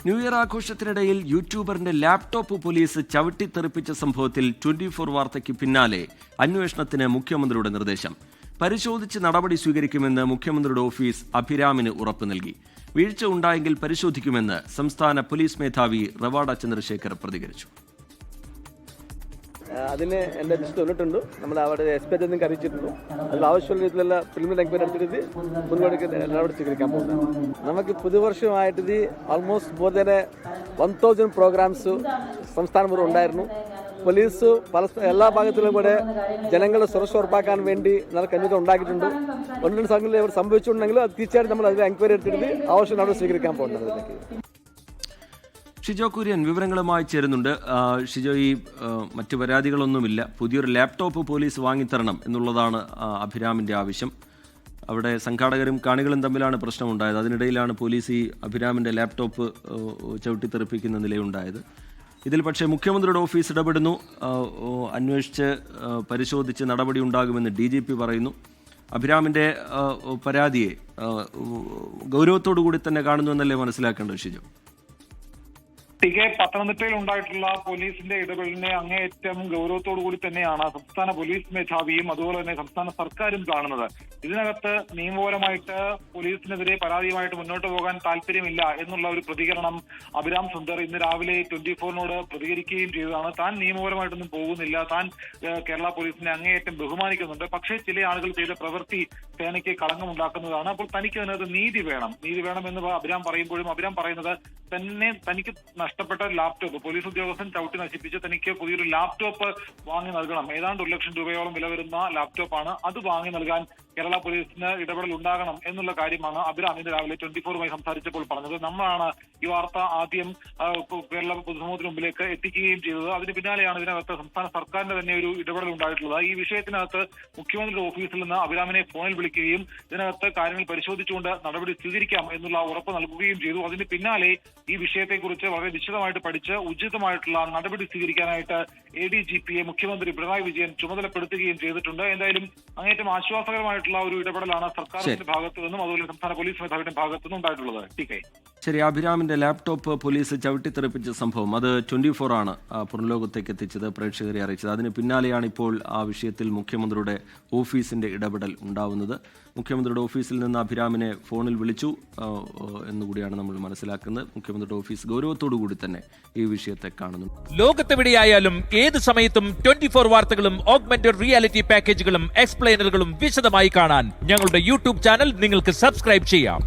New year ആഘോഷത്തിനിടയിൽ യൂട്യൂബറിന്റെ laptop police ചവിട്ടിത്തെറിപ്പിച്ച സംഭവത്തിൽ 24 വാർത്തയ്ക്ക് പിന്നാലെ അന്വേഷണത്തിന് മുഖ്യമന്ത്രിയുടെ നിർദ്ദേശം. പരിശോധിച്ച് നടപടി സ്വീകരിക്കുമെന്ന് മുഖ്യമന്ത്രിയുടെ ഓഫീസ് അഭിരാമിന് ഉറപ്പ് നൽകി. വീഴ്ച ഉണ്ടായെങ്കിൽ പരിശോധിക്കുമെന്ന് സംസ്ഥാന പോലീസ് മേധാവി റവാഡ ചന്ദ്രശേഖർ പ്രതികരിച്ചു. അതിന് എൻ്റെ ലിസ്റ്റ് വന്നിട്ടുണ്ട്. നമ്മൾ അവിടെ എക്സ്പെക്റ്റ് ഒന്നും അറിയിച്ചിട്ടുണ്ട്. അതിൽ ആവശ്യമുള്ള രീതിയിലുള്ള പ്രിലിമിനറി എൻക്വയറി എടുത്തിട്ട് മുൻകൂട്ടി നടപടി സ്വീകരിക്കാൻ പോകുന്നത്. നമുക്ക് പുതുവർഷമായിട്ട് ഇത് ഓൾമോസ്റ്റ് മോർ ദാൻ 1000 പ്രോഗ്രാംസ് സംസ്ഥാനം മുഴുവൻ ഉണ്ടായിരുന്നു. പോലീസ് എല്ലാ ഭാഗത്തിലും കൂടെ ജനങ്ങളുടെ സുരക്ഷ ഉറപ്പാക്കാൻ വേണ്ടി കമ്മിറ്റി ഉണ്ടാക്കിയിട്ടുണ്ട്. ഒന്നും സംഘങ്ങളിൽ സംഭവിച്ചിട്ടുണ്ടെങ്കിൽ അത് തീർച്ചയായിട്ടും നമ്മൾ അതിൽ എൻക്വയറി എടുത്തിട്ട് ആവശ്യം നടപടി സ്വീകരിക്കാൻ പോകുന്നത്. ഷിജോ കുര്യൻ വിവരങ്ങളുമായി ചേരുന്നുണ്ട്. ഷിജോ, ഈ മറ്റു പരാതികളൊന്നുമില്ല, പുതിയൊരു ലാപ്ടോപ്പ് പോലീസ് വാങ്ങിത്തരണം എന്നുള്ളതാണ് അഭിരാമിൻ്റെ ആവശ്യം. അവിടെ സംഘാടകരും കാണികളും തമ്മിലാണ് പ്രശ്നമുണ്ടായത്. അതിനിടയിലാണ് പോലീസ് ഈ അഭിരാമിൻ്റെ ലാപ്ടോപ്പ് ചവിട്ടിത്തെറിപ്പിക്കുന്ന നിലയുണ്ടായത്. ഇതിൽ പക്ഷേ മുഖ്യമന്ത്രിയുടെ ഓഫീസ് ഇടപെടുന്നു. അന്വേഷിച്ച് പരിശോധിച്ച് നടപടി ഉണ്ടാകുമെന്ന് DGP പറയുന്നു. അഭിരാമിൻ്റെ പരാതിയെ ഗൗരവത്തോടു കൂടി തന്നെ കാണുന്നു എന്നല്ലേ മനസ്സിലാക്കേണ്ടത് ഷിജോ? പത്തനംതിട്ടയിൽ ഉണ്ടായിട്ടുള്ള പോലീസിന്റെ ഇടപെടലിനെ അങ്ങേയറ്റം ഗൗരവത്തോടു കൂടി തന്നെയാണ് സംസ്ഥാന പോലീസ് മേധാവിയും അതുപോലെ തന്നെ സംസ്ഥാന സർക്കാരും കാണുന്നത്. ഇതിനകത്ത് നിയമപരമായിട്ട് പോലീസിനെതിരെ പരാതിയുമായിട്ട് മുന്നോട്ട് പോകാൻ താല്പര്യമില്ല എന്നുള്ള ഒരു പ്രതികരണം അഭിരാം സുന്ദർ ഇന്ന് രാവിലെ 24നോട് പ്രതികരിക്കുകയും ചെയ്തതാണ്. താൻ നിയമപരമായിട്ടൊന്നും പോകുന്നില്ല, താൻ കേരള പോലീസിനെ അങ്ങേയറ്റം ബഹുമാനിക്കുന്നുണ്ട്, പക്ഷേ ചില ആളുകൾ ചെയ്ത പ്രവൃത്തി സേനയ്ക്ക് കളങ്കമുണ്ടാക്കുന്നതാണ്. അപ്പോൾ തനിക്ക് അതിനകത്ത് നീതി വേണം എന്ന് അഭിരാം പറയുമ്പോഴും അഭിരാം പറയുന്നത് തനിക്ക് നഷ്ടപ്പെട്ട ലാപ്ടോപ്പ് പോലീസ് ഉദ്യോഗസ്ഥൻ ചവിട്ടി നശിപ്പിച്ച് തനിക്ക് പുതിയൊരു ലാപ്ടോപ്പ് വാങ്ങി നൽകണം. ഏതാണ്ട് 1 ലക്ഷം രൂപയോളം വില വരുന്ന ലാപ്ടോപ്പാണ്. അത് വാങ്ങി നൽകാൻ കേരള പോലീസിന് ഇടപെടൽ ഉണ്ടാകണം എന്നുള്ള കാര്യമാണ് അഭിരാം ഇന്ന് രാവിലെ 24മായി സംസാരിച്ചപ്പോൾ പറഞ്ഞത്. നമ്മളാണ് ഈ വാർത്ത ആദ്യം കേരള പൊതുസമൂഹത്തിന് മുമ്പിലേക്ക് എത്തിക്കുകയും ചെയ്തത്. അതിന് പിന്നാലെയാണ് ഇതിനകത്ത് സംസ്ഥാന സർക്കാരിന്റെ തന്നെ ഒരു ഇടപെടൽ ഉണ്ടായിട്ടുള്ളത്. ഈ വിഷയത്തിനകത്ത് മുഖ്യമന്ത്രിയുടെ ഓഫീസിൽ നിന്ന് അഭിരാമിനെ ഫോണിൽ വിളിക്കുകയും ഇതിനകത്ത് കാര്യങ്ങൾ പരിശോധിച്ചുകൊണ്ട് നടപടി സ്വീകരിക്കാം എന്നുള്ള ഉറപ്പ് നൽകുകയും ചെയ്തു. അതിന് പിന്നാലെ ഈ വിഷയത്തെക്കുറിച്ച് വളരെ വിശദമായിട്ട് പഠിച്ച് ഉചിതമായിട്ടുള്ള നടപടി സ്വീകരിക്കാനായിട്ട് ADGPയെ മുഖ്യമന്ത്രി പിണറായി വിജയൻ ചുമതലപ്പെടുത്തുകയും ചെയ്തിട്ടുണ്ട്. എന്തായാലും അങ്ങേറ്റം ആശ്വാസകരമായിട്ടുള്ള ഒരു ഇടപെടലാണ് സർക്കാരിന്റെ ഭാഗത്തു നിന്നും അതുപോലെ സംസ്ഥാന പോലീസ് മേധാവിയുടെ ഭാഗത്തു നിന്നും ഉണ്ടായിട്ടുള്ളത്. ശരി, അഭിരാമിന്റെ ലാപ്ടോപ്പ് പോലീസ് ചവിട്ടിത്തെറിപ്പിച്ച സംഭവം അത് 24 ആണ് പുറംലോകത്തേക്ക് എത്തിച്ചത്, പ്രേക്ഷകരെ അറിയിച്ചത്. അതിന് പിന്നാലെയാണ് ഇപ്പോൾ ആ വിഷയത്തിൽ മുഖ്യമന്ത്രിയുടെ ഓഫീസിന്റെ ഇടപെടൽ ഉണ്ടാവുന്നത്. മുഖ്യമന്ത്രിയുടെ ഓഫീസിൽ നിന്ന് അഭിരാമിനെ ഫോണിൽ വിളിച്ചു എന്നുകൂടിയാണ് നമ്മൾ മനസ്സിലാക്കുന്നത്. മുഖ്യമന്ത്രിയുടെ ഓഫീസ് ഗൗരവത്തോടു കൂടി തന്നെ ഈ വിഷയത്തെ കാണുന്നു. ലോകത്തെവിടെയായാലും ഏത് സമയത്തും 24 വാർത്തകളും ഓഗ്മെന്റഡ് റിയാലിറ്റി പാക്കേജുകളും എക്സ്പ്ലെയിനറുകളും വിശദമായി കാണാൻ ഞങ്ങളുടെ YouTube ചാനൽ നിങ്ങൾക്ക് സബ്സ്ക്രൈബ് ചെയ്യാം.